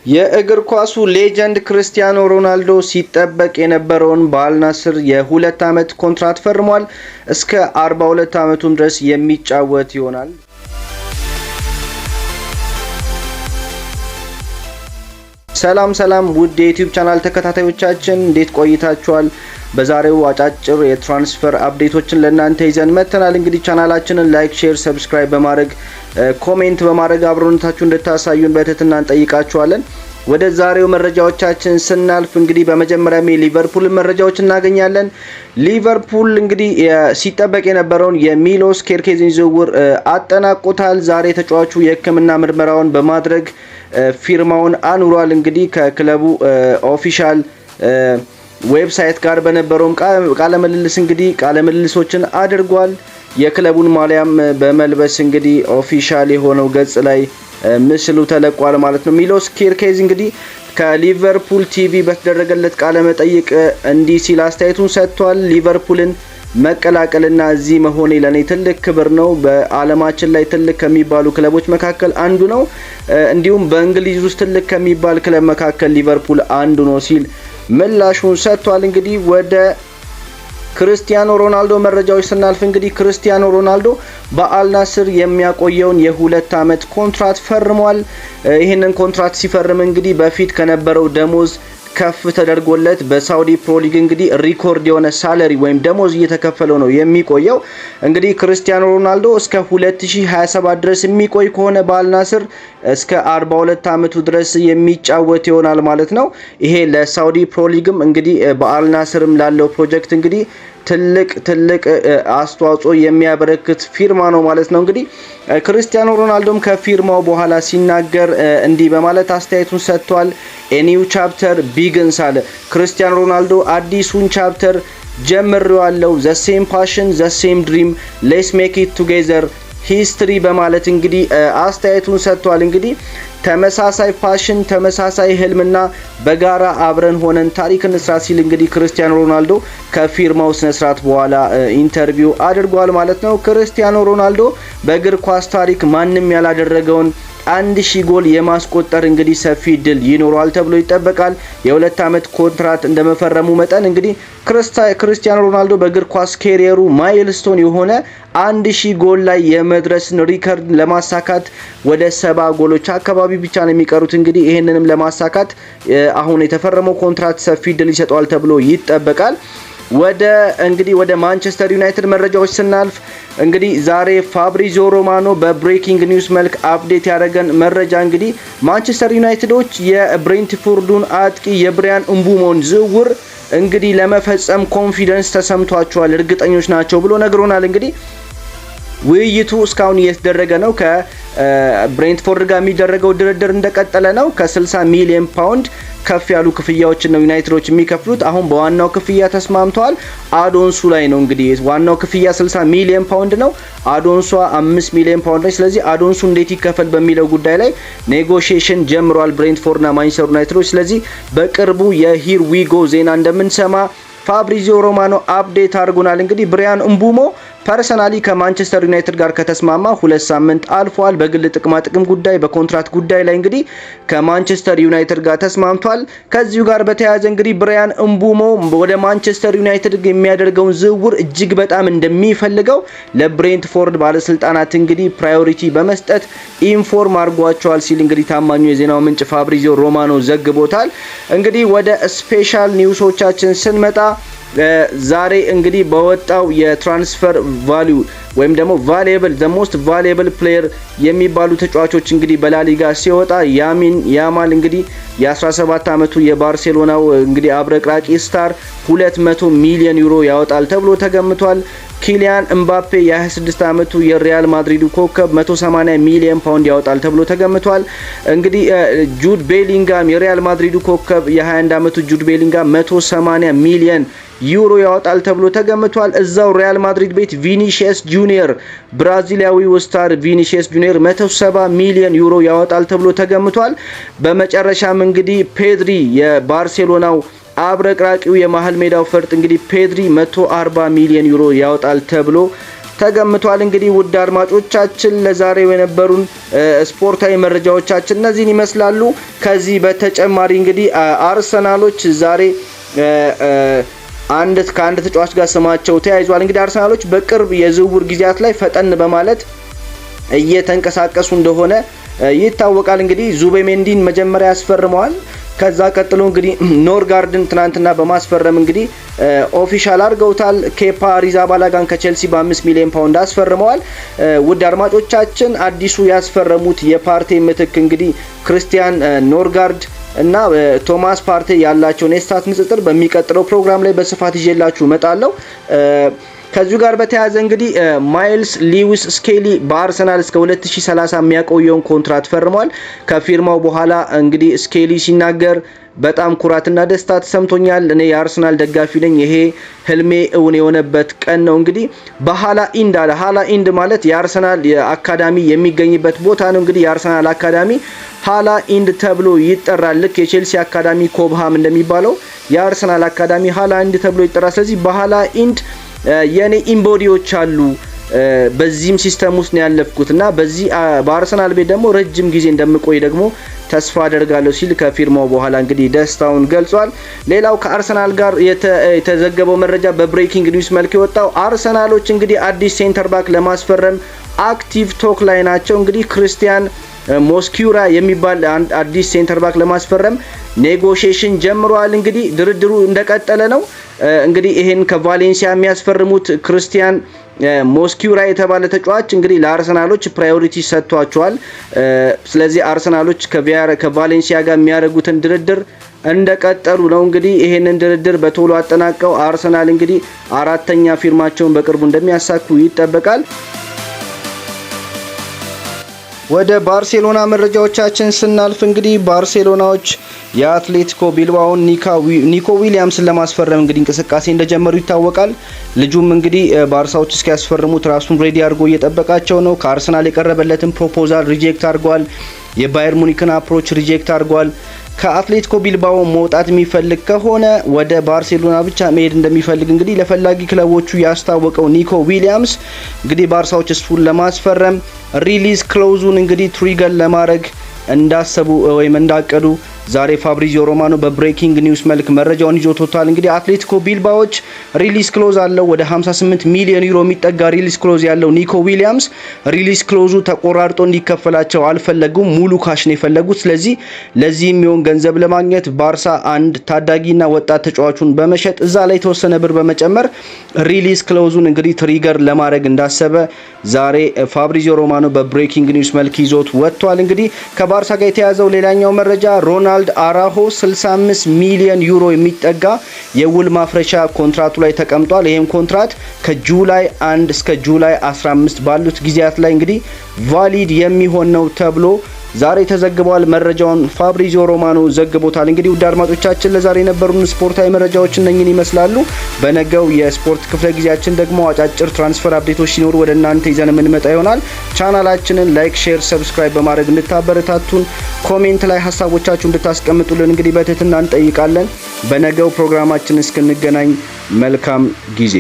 የእግር ኳሱ ሌጀንድ ክርስቲያኖ ሮናልዶ ሲጠበቅ የነበረውን በአል ናስር የ2 ዓመት ኮንትራት ፈርሟል። እስከ 42 ዓመቱም ድረስ የሚጫወት ይሆናል። ሰላም ውድ የዩቲዩብ ቻናል ተከታታዮቻችን እንዴት ቆይታችኋል? በዛሬው አጫጭር የትራንስፈር አፕዴቶችን ለእናንተ ይዘን መጥተናል። እንግዲህ ቻናላችንን ላይክ፣ ሼር፣ ሰብስክራይብ በማድረግ ኮሜንት በማድረግ አብሮነታችሁን እንድታሳዩን በትህትና እንጠይቃችኋለን። ወደ ዛሬው መረጃዎቻችን ስናልፍ እንግዲህ በመጀመሪያም የሊቨርፑል መረጃዎች እናገኛለን። ሊቨርፑል እንግዲህ ሲጠበቅ የነበረውን የሚሎስ ኬርኬዝን ዝውውር አጠናቆታል። ዛሬ ተጫዋቹ የሕክምና ምርመራውን በማድረግ ፊርማውን አኑሯል። እንግዲህ ከክለቡ ኦፊሻል ዌብሳይት ጋር በነበረውም ቃለ ምልልስ እንግዲህ ቃለ ምልልሶችን አድርጓል። የክለቡን ማሊያም በመልበስ እንግዲህ ኦፊሻል የሆነው ገጽ ላይ ምስሉ ተለቋል ማለት ነው። ሚሎስ ኬርኬዝ እንግዲህ ከሊቨርፑል ቲቪ በተደረገለት ቃለ መጠይቅ እንዲህ ሲል አስተያየቱን ሰጥቷል። ሊቨርፑልን መቀላቀልና እዚህ መሆኔ ለኔ ትልቅ ክብር ነው። በዓለማችን ላይ ትልቅ ከሚባሉ ክለቦች መካከል አንዱ ነው። እንዲሁም በእንግሊዝ ውስጥ ትልቅ ከሚባል ክለብ መካከል ሊቨርፑል አንዱ ነው ሲል ምላሹን ሰጥቷል። እንግዲህ ወደ ክርስቲያኖ ሮናልዶ መረጃዎች ስናልፍ እንግዲህ ክርስቲያኖ ሮናልዶ በአል ናስር የሚያቆየውን የ2 ዓመት ኮንትራት ፈርሟል። ይህንን ኮንትራት ሲፈርም እንግዲህ በፊት ከነበረው ደሞዝ ከፍ ተደርጎለት በሳውዲ ፕሮ ሊግ እንግዲህ ሪኮርድ የሆነ ሳለሪ ወይም ደሞዝ እየተከፈለው ነው የሚቆየው። እንግዲህ ክርስቲያኖ ሮናልዶ እስከ 2027 ድረስ የሚቆይ ከሆነ በአል ናስር እስከ 42 ዓመቱ ድረስ የሚጫወት ይሆናል ማለት ነው። ይሄ ለሳውዲ ፕሮ ሊግም እንግዲህ በአል ናስርም ላለው ፕሮጀክት እንግዲህ ትልቅ አስተዋጽኦ የሚያበረክት ፊርማ ነው ማለት ነው። እንግዲህ ክርስቲያኖ ሮናልዶም ከፊርማው በኋላ ሲናገር እንዲህ በማለት አስተያየቱን ሰጥቷል። ኤኒው ቻፕተር ቢግንስ አለ። ክርስቲያኖ ሮናልዶ አዲሱን ቻፕተር ጀምሬዋለሁ። ዘ ሴም ፓሽን ዘ ሴም ድሪም ሌትስ ሜክ ኢት ቱጌዘር ሂስትሪ በማለት እንግዲህ አስተያየቱን ሰጥቷል። እንግዲህ ተመሳሳይ ፓሽን ተመሳሳይ ህልምና በጋራ አብረን ሆነን ታሪክ እንስራ ሲል እንግዲህ ክርስቲያኖ ሮናልዶ ከፊርማው ስነ ስርዓት በኋላ ኢንተርቪው አድርጓል ማለት ነው። ክርስቲያኖ ሮናልዶ በእግር ኳስ ታሪክ ማንም ያላደረገውን 1000 ጎል የማስቆጠር እንግዲህ ሰፊ ድል ይኖራል ተብሎ ይጠበቃል። የ2 ዓመት ኮንትራት እንደመፈረሙ መጠን እንግዲህ ክርስቲያኖ ሮናልዶ በእግር ኳስ ካሪየሩ ማይልስቶን የሆነ 1000 ጎል ላይ የመድረስን ሪከርድ ለማሳካት ወደ 70 ጎሎች አካባቢ ብቻ ነው የሚቀሩት። እንግዲህ ይሄንንም ለማሳካት አሁን የተፈረመው ኮንትራት ሰፊ ድል ይሰጠዋል ተብሎ ይጠበቃል። ወደ ማንቸስተር ዩናይትድ መረጃዎች ስናልፍ እንግዲህ ዛሬ ፋብሪዚዮ ሮማኖ በብሬኪንግ ኒውስ መልክ አፕዴት ያደረገን መረጃ እንግዲህ ማንቸስተር ዩናይትዶች የብሬንትፎርዱን አጥቂ የብሪያን እምቡሞን ዝውውር እንግዲህ ለመፈጸም ኮንፊደንስ ተሰምቷቸዋል፣ እርግጠኞች ናቸው ብሎ ነግሮናል። እንግዲህ ውይይቱ እስካሁን እየተደረገ ነው። ከብሬንትፎርድ ጋር የሚደረገው ድርድር እንደቀጠለ ነው። ከ60 ሚሊዮን ፓውንድ ከፍ ያሉ ክፍያዎችን ነው ዩናይትዶች የሚከፍሉት። አሁን በዋናው ክፍያ ተስማምተዋል። አዶንሱ ላይ ነው እንግዲህ ዋናው ክፍያ 60 ሚሊዮን ፓውንድ ነው። አዶንሷ 5 ሚሊዮን ፓውንድ ነች። ስለዚህ አዶንሱ እንዴት ይከፈል በሚለው ጉዳይ ላይ ኔጎሺዬሽን ጀምሯል ብሬንትፎርድና ማንቸስተር ዩናይትዶች። ስለዚህ በቅርቡ የሂር ዊጎ ዜና እንደምንሰማ ፋብሪዚዮ ሮማኖ አፕዴት አድርጎናል። እንግዲህ ብሪያን እምቡሞ ፐርሰናሊ ከማንቸስተር ዩናይትድ ጋር ከተስማማ 2 ሳምንት አልፏል። በግል ጥቅም ጉዳይ በኮንትራት ጉዳይ ላይ እንግዲህ ከማንቸስተር ዩናይትድ ጋር ተስማምቷል። ከዚሁ ጋር በተያያዘ እንግዲህ ብሪያን እምቡሞ ወደ ማንቸስተር ዩናይትድ የሚያደርገውን ዝውውር እጅግ በጣም እንደሚፈልገው ለብሬንትፎርድ ባለስልጣናት እንግዲህ ፕራዮሪቲ በመስጠት ኢንፎርም አድርጓቸዋል ሲል እንግዲህ ታማኙ የዜናው ምንጭ ፋብሪዚዮ ሮማኖ ዘግቦታል። እንግዲህ ወደ ስፔሻል ኒውሶቻችን ስንመጣ ዛሬ እንግዲህ በወጣው የትራንስፈር ቫልዩ ወይም ደግሞ ቫልዩብል ዘ ሞስት ቫልዩብል ፕሌየር የሚባሉ ተጫዋቾች እንግዲህ በላሊጋ ሲወጣ ያሚን ያማል እንግዲህ የ17 ዓመቱ የባርሴሎናው እንግዲህ አብረቅራቂ ስታር 200 ሚሊዮን ዩሮ ያወጣል ተብሎ ተገምቷል። ኪሊያን እምባፔ የ26 ዓመቱ የሪያል ማድሪዱ ኮከብ 180 ሚሊዮን ፓውንድ ያወጣል ተብሎ ተገምቷል። እንግዲህ ጁድ ቤሊንጋም የሪያል ማድሪዱ ኮከብ የ21 ዓመቱ ጁድ ቤሊንጋም 180 ሚሊዮን ዩሮ ያወጣል ተብሎ ተገምቷል። እዛው ሪያል ማድሪድ ቤት ቪኒሺየስ ጁኒየር ብራዚሊያዊው ስታር ቪኒሺየስ ጁኒየር 170 ሚሊዮን ዩሮ ያወጣል ተብሎ ተገምቷል። በመጨረሻም እንግዲህ ፔድሪ የባርሴሎናው አብረቅራቂው የመሃል ሜዳው ፈርጥ እንግዲህ ፔድሪ 140 ሚሊዮን ዩሮ ያወጣል ተብሎ ተገምቷል። እንግዲህ ውድ አድማጮቻችን ለዛሬው የነበሩን ስፖርታዊ መረጃዎቻችን እነዚህን ይመስላሉ። ከዚህ በተጨማሪ እንግዲህ አርሰናሎች ዛሬ ከአንድ ተጫዋች ጋር ስማቸው ተያይዟል። እንግዲህ አርሰናሎች በቅርብ የዝውውር ጊዜያት ላይ ፈጠን በማለት እየተንቀሳቀሱ እንደሆነ ይታወቃል። እንግዲህ ዙቤሜንዲን መጀመሪያ ያስፈርመዋል። ከዛ ቀጥሎ እንግዲህ ኖርጋርድን ትናንትና በማስፈረም እንግዲህ ኦፊሻል አድርገውታል። ኬፓ አሪዛባላጋን ከቼልሲ በ5 ሚሊዮን ፓውንድ አስፈርመዋል። ውድ አድማጮቻችን አዲሱ ያስፈረሙት የፓርቴ ምትክ እንግዲህ ክርስቲያን ኖርጋርድ እና ቶማስ ፓርቴ ያላቸውን የስታት ንጽጽር በሚቀጥለው ፕሮግራም ላይ በስፋት ይዤላችሁ እመጣለሁ። ከዚሁ ጋር በተያያዘ እንግዲህ ማይልስ ሊዊስ ስኬሊ በአርሰናል እስከ 2030 የሚያቆየውን ኮንትራት ፈርሟል። ከፊርማው በኋላ እንግዲህ ስኬሊ ሲናገር በጣም ኩራትና ደስታ ተሰምቶኛል። እኔ የአርሰናል ደጋፊ ነኝ። ይሄ ህልሜ እውን የሆነበት ቀን ነው። እንግዲህ በሃላ ኢንድ አለ። ሃላ ኢንድ ማለት የአርሰናል አካዳሚ የሚገኝበት ቦታ ነው። እንግዲህ የአርሰናል አካዳሚ ሃላ ኢንድ ተብሎ ይጠራል። ልክ የቼልሲ አካዳሚ ኮብሃም እንደሚባለው የአርሰናል አካዳሚ ሃላ ኢንድ ተብሎ ይጠራል። ስለዚህ በሃላ ኢንድ የኔ ኢምቦዲዎች አሉ። በዚህም ሲስተም ውስጥ ነው ያለፍኩት እና በዚህ በአርሰናል ቤት ደግሞ ረጅም ጊዜ እንደምቆይ ደግሞ ተስፋ አደርጋለሁ ሲል ከፊርማው በኋላ እንግዲህ ደስታውን ገልጿል። ሌላው ከአርሰናል ጋር የተዘገበው መረጃ በብሬኪንግ ኒውስ መልክ የወጣው አርሰናሎች እንግዲህ አዲስ ሴንተር ባክ ለማስፈረም አክቲቭ ቶክ ላይ ናቸው። እንግዲህ ክርስቲያን ሞስኪዩራ የሚባል አዲስ ሴንተር ባክ ለማስፈረም ኔጎሺዬሽን ጀምሯል። እንግዲህ ድርድሩ እንደቀጠለ ነው። እንግዲህ ይሄን ከቫሌንሲያ የሚያስፈርሙት ክርስቲያን ሞስኪዩራ የተባለ ተጫዋች እንግዲህ ለአርሰናሎች ፕራዮሪቲ ሰጥቷቸዋል። ስለዚህ አርሰናሎች ከቫሌንሲያ ጋር የሚያደርጉትን ድርድር እንደቀጠሉ ነው። እንግዲህ ይሄንን ድርድር በቶሎ አጠናቀው አርሰናል እንግዲህ አራተኛ ፊርማቸውን በቅርቡ እንደሚያሳኩ ይጠበቃል። ወደ ባርሴሎና መረጃዎቻችን ስናልፍ እንግዲህ ባርሴሎናዎች የአትሌቲኮ ቢልባኦን ኒኮ ዊሊያምስን ለማስፈረም እንግዲህ እንቅስቃሴ እንደጀመሩ ይታወቃል። ልጁም እንግዲህ ባርሳዎች እስኪያስፈርሙት ራሱን ሬዲ አድርጎ እየጠበቃቸው ነው። ከአርሰናል የቀረበለትን ፕሮፖዛል ሪጀክት አድርጓል። የባየር ሙኒክን አፕሮች ሪጀክት አድርጓል። ከአትሌቲኮ ቢልባኦ መውጣት የሚፈልግ ከሆነ ወደ ባርሴሎና ብቻ መሄድ እንደሚፈልግ እንግዲህ ለፈላጊ ክለቦቹ ያስታወቀው ኒኮ ዊሊያምስ እንግዲህ ባርሳዎች እሱን ለማስፈረም ሪሊዝ ክሎዙን እንግዲህ ትሪገር ለማድረግ እንዳሰቡ ወይም እንዳቀዱ ዛሬ ፋብሪዚዮ ሮማኖ በብሬኪንግ ኒውስ መልክ መረጃውን ይዞ ወጥቷል። እንግዲህ አትሌቲኮ ቢልባኦች ሪሊዝ ክሎዝ አለው ወደ 58 ሚሊዮን ዩሮ የሚጠጋ ሪሊዝ ክሎዝ ያለው ኒኮ ዊሊያምስ ሪሊዝ ክሎዙ ተቆራርጦ እንዲከፈላቸው አልፈለጉም። ሙሉ ካሽ ነው የፈለጉት። ስለዚህ ለዚህ የሚሆን ገንዘብ ለማግኘት ባርሳ አንድ ታዳጊና ወጣት ተጫዋቹን በመሸጥ እዛ ላይ የተወሰነ ብር በመጨመር ሪሊዝ ክሎዙን እንግዲህ ትሪገር ለማድረግ እንዳሰበ ዛሬ ፋብሪዚዮ ሮማኖ በብሬኪንግ ኒውስ መልክ ይዞት ወጥቷል። እንግዲህ ከባርሳ ጋር የተያዘው ሌላኛው መረጃ ሮናልዶ አራሆ 65 ሚሊዮን ዩሮ የሚጠጋ የውል ማፍረሻ ኮንትራቱ ላይ ተቀምጧል። ይህም ኮንትራት ከጁላይ 1 እስከ ጁላይ 15 ባሉት ጊዜያት ላይ እንግዲህ ቫሊድ የሚሆን ነው ተብሎ ዛሬ ተዘግቧል። መረጃውን ፋብሪዚዮ ሮማኖ ዘግቦታል። እንግዲህ ውድ አድማጮቻችን ለዛሬ የነበሩን ስፖርታዊ መረጃዎች እነኝን ይመስላሉ። በነገው የስፖርት ክፍለ ጊዜያችን ደግሞ አጫጭር ትራንስፈር አፕዴቶች ሲኖሩ ወደ እናንተ ይዘን የምንመጣ ይሆናል። ቻናላችንን ላይክ፣ ሼር፣ ሰብስክራይብ በማድረግ እንድታበረታቱን፣ ኮሜንት ላይ ሀሳቦቻችሁ እንድታስቀምጡልን እንግዲህ በትህትና እንጠይቃለን። በነገው ፕሮግራማችን እስክንገናኝ መልካም ጊዜ